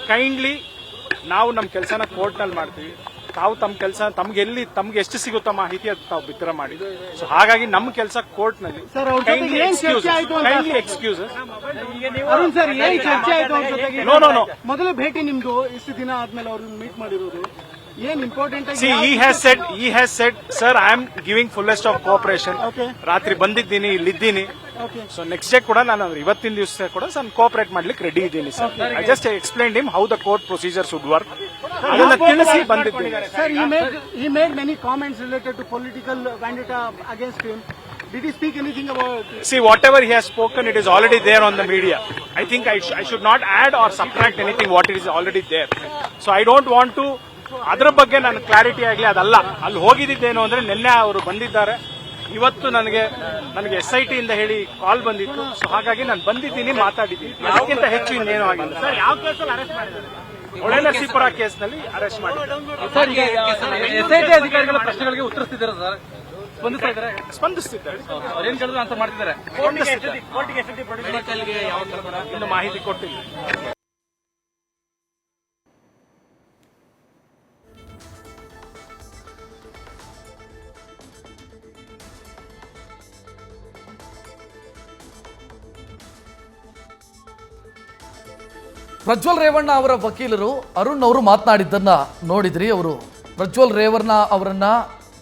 Kindly ನಾವು ನಮ್ಮ ಕೆಲಸನ ಕೋರ್ಟ್ನಲ್ಲಿ ಮಾಡ್ತೀವಿ. ತಾವು ತಮ್ಮ ಕೆಲಸ ತಮ್ಗೆ ಎಷ್ಟು ಸಿಗುತ್ತೋ ಮಾಹಿತಿ ಅದು ತಾವು ಬಿತ್ತರ ಮಾಡಿ. ಸೊ ಹಾಗಾಗಿ ನಮ್ಮ ಕೆಲಸ ಕೋರ್ಟ್ನಲ್ಲಿ ಮೊದಲ ಭೇಟಿ ನಿಮ್ದು ಇಷ್ಟು ದಿನ ಆದ್ಮೇಲೆ ಅವ್ರನ್ನ ಮೀಟ್ ಮಾಡಿರೋದು ಏನ್ important? See, he has said, sir, I am giving fullest of cooperation. ರಾತ್ರಿ ಬಂದಿದ್ದೀನಿ, ಇಲ್ಲಿದ್ದೀನಿ. ಸೊ ನೆಕ್ಸ್ಟ್ ಡೇ ಕೂಡ ನಾನು ಇವತ್ತಿನ ದಿವಸ ಕೂಡ ನಾನು ಕೋಆಪರೇಟ್ ಮಾಡ್ಲಿಕ್ಕೆ ರೆಡಿ ಇದ್ದೀನಿ sir. I just explain him how the court procedures would work. ಅದನ್ನ ತಿಳಿಸಿ ಬಂದಿದ್ದೀನಿ. Sir, he made many comments related to political vendetta against him. Did he speak anything about? See, whatever he has spoken, it is already there on the media. I think I should not add or subtract anything what is already there. So I don't want to ಅದರ ಬಗ್ಗೆ ನಾನು clarity ಆಗಲಿ. ಅದಲ್ಲ, ಅಲ್ಲಿ ಹೋಗಿದ್ದೇನು ಅಂದ್ರೆ ನಿನ್ನೆ ಅವರು ಬಂದಿದ್ದಾರೆ. ಇವತ್ತು ನನಗೆ SIT ಇಂದ ಹೇಳಿ ಕಾಲ್ ಬಂದಿತ್ತು. ಸೊ ಹಾಗಾಗಿ ನಾನು ಬಂದಿದ್ದೀನಿ, ಮಾತಾಡಿದ್ದೀನಿ. ಅದಕ್ಕಿಂತ ಹೆಚ್ಚು ಇನ್ನೇನು ಆಗಿಲ್ಲ. ಹೊಳೆನರಸೀಪುರ ಕೇಸ್ನಲ್ಲಿ ಅರೆಸ್ಟ್ ಮಾಡಿದ್ದಾರೆ. SIT ಅಧಿಕಾರಿಗಳ ಪ್ರಶ್ನೆಗಳಿಗೆ ಉತ್ತರಿಸ್ತಿದ್ದಾರೆ ಸರ್, ಸ್ಪಂದಿಸ್ತಿದ್ದಾರೆ. ಅವ್ರೇನ್ ಕೇಳಿದ್ರು ಅಂತ ಮಾಡ್ತಿದ್ದಾರೆ. ಇನ್ನು ಮಾಹಿತಿ ಕೊಟ್ಟಿಲ್ಲ. ಪ್ರಜ್ವಲ್ ರೇವಣ್ಣ ಅವರ ವಕೀಲರು ಅರುಣ್ ಅವರು ಮಾತನಾಡಿದ್ದನ್ನು ನೋಡಿದ್ರಿ. ಅವರು ಪ್ರಜ್ವಲ್ ರೇವಣ್ಣ ಅವರನ್ನ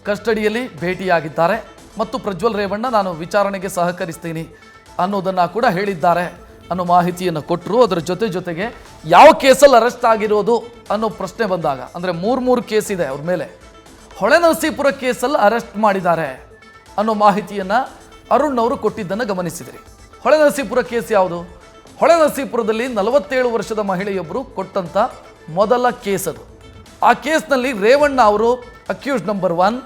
ಕಸ್ಟಡಿಯಲ್ಲಿ ಭೇಟಿಯಾಗಿದ್ದಾರೆ ಮತ್ತು ಪ್ರಜ್ವಲ್ ರೇವಣ್ಣ ನಾನು ವಿಚಾರಣೆಗೆ ಸಹಕರಿಸ್ತೀನಿ ಅನ್ನೋದನ್ನು ಕೂಡ ಹೇಳಿದ್ದಾರೆ ಅನ್ನೋ ಮಾಹಿತಿಯನ್ನು ಕೊಟ್ಟರು. ಅದರ ಜೊತೆಗೆ ಯಾವ ಕೇಸಲ್ಲಿ ಅರೆಸ್ಟ್ ಆಗಿರೋದು ಅನ್ನೋ ಪ್ರಶ್ನೆ ಬಂದಾಗ, ಅಂದರೆ ಮೂರು ಕೇಸ್ ಇದೆ ಅವ್ರ ಮೇಲೆ, ಹೊಳೆನರಸೀಪುರ ಕೇಸಲ್ಲಿ ಅರೆಸ್ಟ್ ಮಾಡಿದ್ದಾರೆ ಅನ್ನೋ ಮಾಹಿತಿಯನ್ನು ಅರುಣ್ ಅವರು ಕೊಟ್ಟಿದ್ದನ್ನು ಗಮನಿಸಿದ್ರಿ. ಹೊಳೆನರಸೀಪುರ ಕೇಸ್ ಯಾವುದು? ಹೊಳೆನರಸೀಪುರದಲ್ಲಿ 47 ವರ್ಷದ ಮಹಿಳೆಯೊಬ್ಬರು ಕೊಟ್ಟಂಥ ಮೊದಲ ಕೇಸ್ ಅದು. ಆ ಕೇಸ್ನಲ್ಲಿ ರೇವಣ್ಣ ಅವರು accuse number 1,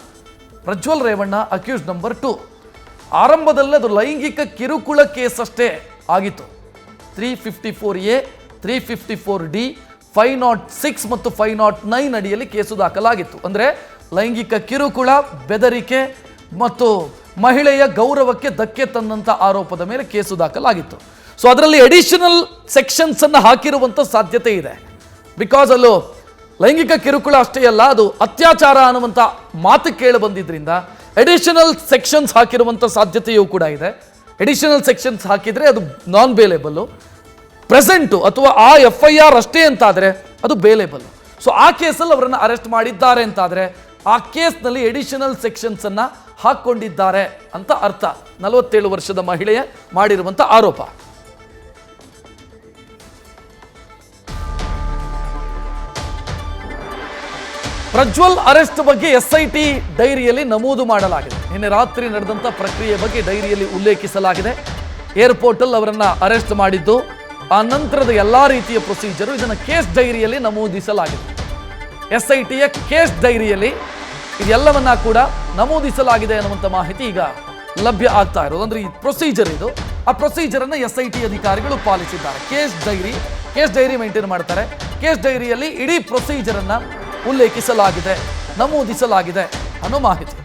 Prajwal Revanna accuse number 2. ಆರಂಭದಲ್ಲಿ ಅದು ಲೈಂಗಿಕ ಕಿರುಕುಳ ಕೇಸ್ ಅಷ್ಟೇ ಆಗಿತ್ತು. 354A, 354D, 506 ಮತ್ತು 509 ಅಡಿಯಲ್ಲಿ ಕೇಸು ದಾಖಲಾಗಿತ್ತು. ಅಂದರೆ ಲೈಂಗಿಕ ಕಿರುಕುಳ, ಬೆದರಿಕೆ ಮತ್ತು ಮಹಿಳೆಯ ಗೌರವಕ್ಕೆ ಧಕ್ಕೆ ತಂದಂಥ ಆರೋಪದ ಮೇಲೆ ಕೇಸು ದಾಖಲಾಗಿತ್ತು. ಸೊ ಅದರಲ್ಲಿ ಅಡಿಷನಲ್ ಸೆಕ್ಷನ್ಸ್ ಅನ್ನು ಹಾಕಿರುವಂಥ ಸಾಧ್ಯತೆ ಇದೆ. ಬಿಕಾಸ್ ಅಲ್ಲೂ ಲೈಂಗಿಕ ಕಿರುಕುಳ ಅಷ್ಟೇ ಅಲ್ಲ, ಅದು ಅತ್ಯಾಚಾರ ಅನ್ನುವಂಥ ಮಾತು ಕೇಳಿ ಬಂದಿದ್ದರಿಂದ ಅಡಿಷನಲ್ ಸೆಕ್ಷನ್ಸ್ ಹಾಕಿರುವಂಥ ಸಾಧ್ಯತೆಯೂ ಕೂಡ ಇದೆ. ಅಡಿಷನಲ್ ಸೆಕ್ಷನ್ಸ್ ಹಾಕಿದರೆ ಅದು ನಾನ್ ಬೇಲೇಬಲ್ಲು. ಪ್ರೆಸೆಂಟು ಅಥವಾ ಆ FIR ಅಷ್ಟೇ ಅಂತಾದರೆ ಅದು ಬೇಲೇಬಲ್ಲು. ಸೊ ಆ ಕೇಸಲ್ಲಿ ಅವರನ್ನು ಅರೆಸ್ಟ್ ಮಾಡಿದ್ದಾರೆ ಅಂತಾದರೆ ಆ ಕೇಸ್ನಲ್ಲಿ ಅಡಿಷನಲ್ ಸೆಕ್ಷನ್ಸನ್ನು ಹಾಕ್ಕೊಂಡಿದ್ದಾರೆ ಅಂತ ಅರ್ಥ. 47 ವರ್ಷದ ಮಹಿಳೆಯ ಮಾಡಿರುವಂಥ ಆರೋಪ. ಪ್ರಜ್ವಲ್ ಅರೆಸ್ಟ್ ಬಗ್ಗೆ SIT ಡೈರಿಯಲ್ಲಿ ನಮೂದು ಮಾಡಲಾಗಿದೆ. ನಿನ್ನೆ ರಾತ್ರಿ ನಡೆದಂಥ ಪ್ರಕ್ರಿಯೆ ಬಗ್ಗೆ ಡೈರಿಯಲ್ಲಿ ಉಲ್ಲೇಖಿಸಲಾಗಿದೆ. ಏರ್ಪೋರ್ಟಲ್ಲಿ ಅವರನ್ನು ಅರೆಸ್ಟ್ ಮಾಡಿದ್ದು, ಆ ನಂತರದ ಎಲ್ಲ ರೀತಿಯ ಪ್ರೊಸೀಜರು ಇದನ್ನು ಕೇಸ್ ಡೈರಿಯಲ್ಲಿ ನಮೂದಿಸಲಾಗಿದೆ. SITಯ ಕೇಸ್ ಡೈರಿಯಲ್ಲಿ ಇದೆಲ್ಲವನ್ನ ಕೂಡ ನಮೂದಿಸಲಾಗಿದೆ ಅನ್ನುವಂಥ ಮಾಹಿತಿ ಈಗ ಲಭ್ಯ ಆಗ್ತಾ ಇರೋದು. ಅಂದರೆ ಈ ಪ್ರೊಸೀಜರ್ ಇದು, ಆ ಪ್ರೊಸೀಜರನ್ನು SIT ಅಧಿಕಾರಿಗಳು ಪಾಲಿಸಿದ್ದಾರೆ. ಕೇಸ್ ಡೈರಿ ಮೇಂಟೈನ್ ಮಾಡ್ತಾರೆ. ಕೇಸ್ ಡೈರಿಯಲ್ಲಿ ಇಡೀ ಪ್ರೊಸೀಜರನ್ನು ಉಲ್ಲೇಖಿಸಲಾಗಿದೆ, ನಮೂದಿಸಲಾಗಿದೆ ಅನ್ನೋ ಮಾಹಿತಿ.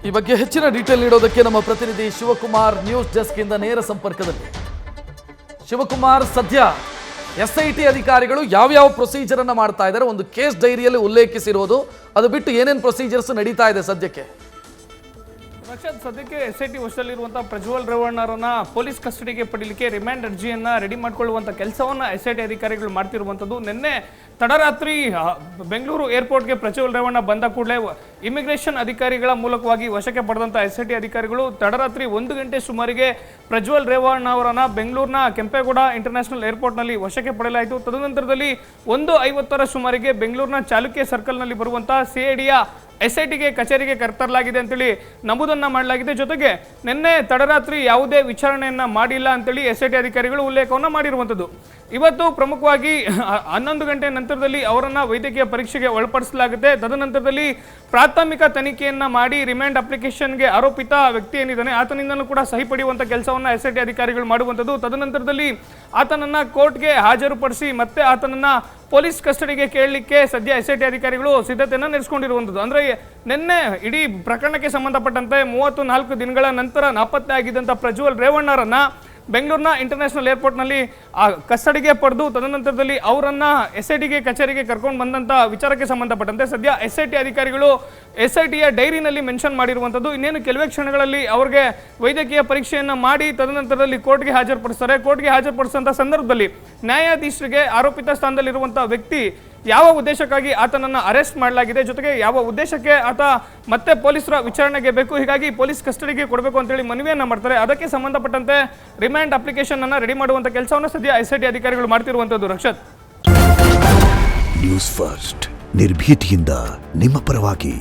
ಈ ಬಗ್ಗೆ ಹೆಚ್ಚಿನ ಡೀಟೇಲ್ ನೀಡೋದಕ್ಕೆ ನಮ್ಮ ಪ್ರತಿನಿಧಿ ಶಿವಕುಮಾರ್ ನ್ಯೂಸ್ ಡೆಸ್ಕ್ ಇಂದ ನೇರ ಸಂಪರ್ಕದಲ್ಲಿ. ಶಿವಕುಮಾರ್, ಸದ್ಯ SIT ಅಧಿಕಾರಿಗಳು ಯಾವ್ಯಾವ ಪ್ರೊಸೀಜರ್ ಅನ್ನ ಮಾಡ್ತಾ ಇದ್ದಾರೆ? ಒಂದು ಕೇಸ್ ಡೈರಿಯಲ್ಲಿ ಉಲ್ಲೇಖಿಸಿರೋದು, ಅದು ಬಿಟ್ಟು ಏನೇನು ಪ್ರೊಸೀಜರ್ಸ್ ನಡೀತಾ ಇದೆ ಸದ್ಯಕ್ಕೆ? ಸದ್ಯಕ್ಕೆ SIT ವಶದಲ್ಲಿರುವಂತಹ ಪ್ರಜ್ವಲ್ ರೇವಣ್ಣರನ್ನ ಪೊಲೀಸ್ ಕಸ್ಟಡಿಗೆ ಪಡೀಲಿಕ್ಕೆ ರಿಮ್ಯಾಂಡ್ ಅರ್ಜಿಯನ್ನ ರೆಡಿ ಮಾಡಿಕೊಳ್ಳುವಂತ ಕೆಲಸವನ್ನ SIT ಅಧಿಕಾರಿಗಳು ಮಾಡ್ತಿರುವಂತದ್ದು. ನಿನ್ನೆ ತಡರಾತ್ರಿ ಬೆಂಗಳೂರು ಏರ್ಪೋರ್ಟ್ಗೆ ಪ್ರಜ್ವಲ್ ರೇವಣ್ಣ ಬಂದ ಕೂಡಲೇ ಇಮಿಗ್ರೇಷನ್ ಅಧಿಕಾರಿಗಳ ಮೂಲಕವಾಗಿ ವಶಕ್ಕೆ ಪಡೆದಂತ SIT ಅಧಿಕಾರಿಗಳು ತಡರಾತ್ರಿ 1 ಗಂಟೆ ಸುಮಾರಿಗೆ ಪ್ರಜ್ವಲ್ ರೇವಣ್ಣ ಅವರನ್ನ ಬೆಂಗಳೂರಿನ ಕೆಂಪೇಗೌಡ ಇಂಟರ್ನ್ಯಾಷನಲ್ ಏರ್ಪೋರ್ಟ್ನಲ್ಲಿ ವಶಕ್ಕೆ ಪಡೆಯಲಾಯಿತು. ತದನಂತರದಲ್ಲಿ 1:50 ಸುಮಾರಿಗೆ ಬೆಂಗಳೂರಿನ ಚಾಲುಕ್ಯ ಸರ್ಕಲ್ನಲ್ಲಿ ಬರುವಂತಹ CIDಯ SITಗೆ ಕಚೇರಿಗೆ ಕರೆತರಲಾಗಿದೆ ಅಂತೇಳಿ ನಮೂದನ್ನ ಮಾಡಲಾಗಿದೆ. ಜೊತೆಗೆ ನಿನ್ನೆ ತಡರಾತ್ರಿ ಯಾವುದೇ ವಿಚಾರಣೆಯನ್ನ ಮಾಡಿಲ್ಲ ಅಂತೇಳಿ SIT ಅಧಿಕಾರಿಗಳು ಉಲ್ಲೇಖವನ್ನ ಮಾಡಿರುವಂಥದ್ದು. ಇವತ್ತು ಪ್ರಮುಖವಾಗಿ 11 ಗಂಟೆ ನಂತರದಲ್ಲಿ ಅವರನ್ನ ವೈದ್ಯಕೀಯ ಪರೀಕ್ಷೆಗೆ ಒಳಪಡಿಸಲಾಗುತ್ತೆ. ತದನಂತರದಲ್ಲಿ ಪ್ರಾಥಮಿಕ ತನಿಖೆಯನ್ನ ಮಾಡಿ ರಿಮ್ಯಾಂಡ್ ಅಪ್ಲಿಕೇಶನ್ಗೆ ಆರೋಪಿತ ವ್ಯಕ್ತಿ ಏನಿದ್ದಾನೆ ಆತನಿಂದಲೂ ಕೂಡ ಸಹಿ ಪಡೆಯುವಂತ ಕೆಲಸವನ್ನ SIT ಅಧಿಕಾರಿಗಳು ಮಾಡುವಂಥದ್ದು. ತದನಂತರದಲ್ಲಿ ಆತನನ್ನ ಕೋರ್ಟ್ಗೆ ಹಾಜರುಪಡಿಸಿ ಮತ್ತೆ ಆತನನ್ನ ಪೊಲೀಸ್ ಕಸ್ಟಡಿಗೆ ಕೇಳಲಿಕ್ಕೆ ಸದ್ಯ SIT ಅಧಿಕಾರಿಗಳು ಸಿದ್ಧತೆಯನ್ನು ನಡೆಸಿಕೊಂಡಿರುವಂಥದ್ದು. ಅಂದ್ರೆ ನಿನ್ನೆ ಇಡೀ ಪ್ರಕರಣಕ್ಕೆ ಸಂಬಂಧಪಟ್ಟಂತೆ 34 ದಿನಗಳ ನಂತರ ನಾಪತ್ತೆ ಆಗಿದ್ದಂಥ ಪ್ರಜ್ವಲ್ ರೇವಣ್ಣರನ್ನ ಬೆಂಗಳೂರಿನ ಇಂಟರ್ನ್ಯಾಷನಲ್ ಏರ್ಪೋರ್ಟ್ನಲ್ಲಿ ಕಸ್ಟಡಿಗೆ ಪಡೆದು ತದನಂತರದಲ್ಲಿ ಅವರನ್ನ SITಗೆ ಕಚೇರಿಗೆ ಕರ್ಕೊಂಡು ಬಂದಂಥ ವಿಚಾರಕ್ಕೆ ಸಂಬಂಧಪಟ್ಟಂತೆ ಸದ್ಯ SIT ಅಧಿಕಾರಿಗಳು SITಯ ಡೈರಿನಲ್ಲಿ ಮೆನ್ಷನ್ ಮಾಡಿರುವಂಥದ್ದು. ಇನ್ನೇನು ಕೆಲವೇ ಕ್ಷಣಗಳಲ್ಲಿ ಅವ್ರಿಗೆ ವೈದ್ಯಕೀಯ ಪರೀಕ್ಷೆಯನ್ನು ಮಾಡಿ ತದನಂತರದಲ್ಲಿ ಕೋರ್ಟ್ಗೆ ಹಾಜರುಪಡಿಸ್ತಾರೆ. ಕೋರ್ಟ್ಗೆ ಹಾಜರುಪಡಿಸಿದಂಥ ಸಂದರ್ಭದಲ್ಲಿ ನ್ಯಾಯಾಧೀಶರಿಗೆ ಆರೋಪಿತ ಸ್ಥಾನದಲ್ಲಿರುವಂಥ ವ್ಯಕ್ತಿ ಯಾವ ಉದ್ದೇಶಕ್ಕಾಗಿ ಆತನನ್ನು ಅರೆಸ್ಟ್ ಮಾಡಲಾಗಿದೆ, ಜೊತೆಗೆ ಯಾವ ಉದ್ದೇಶಕ್ಕೆ ಆತ ಮತ್ತೆ ಪೊಲೀಸರ ವಿಚಾರಣೆಗೆ ಬೇಕು, ಹೀಗಾಗಿ ಪೊಲೀಸ್ ಕಸ್ಟಡಿಗೆ ಕೊಡಬೇಕು ಅಂತೇಳಿ ಮನವಿಯನ್ನ ಮಾಡ್ತಾರೆ. ಅದಕ್ಕೆ ಸಂಬಂಧಪಟ್ಟಂತೆ ರಿಮ್ಯಾಂಡ್ ಅಪ್ಲಿಕೇಶನ್ ಅನ್ನ ರೆಡಿ ಮಾಡುವಂತ ಕೆಲಸವನ್ನು ಸದ್ಯ SIT ಅಧಿಕಾರಿಗಳು ಮಾಡ್ತಿರುವಂತದ್ದು. ರಕ್ಷತ್, ನ್ಯೂಸ್ ಫಸ್ಟ್ ನಿರ್ಭೀತಿಯಿಂದ ನಿಮ್ಮ ಪರವಾಗಿ.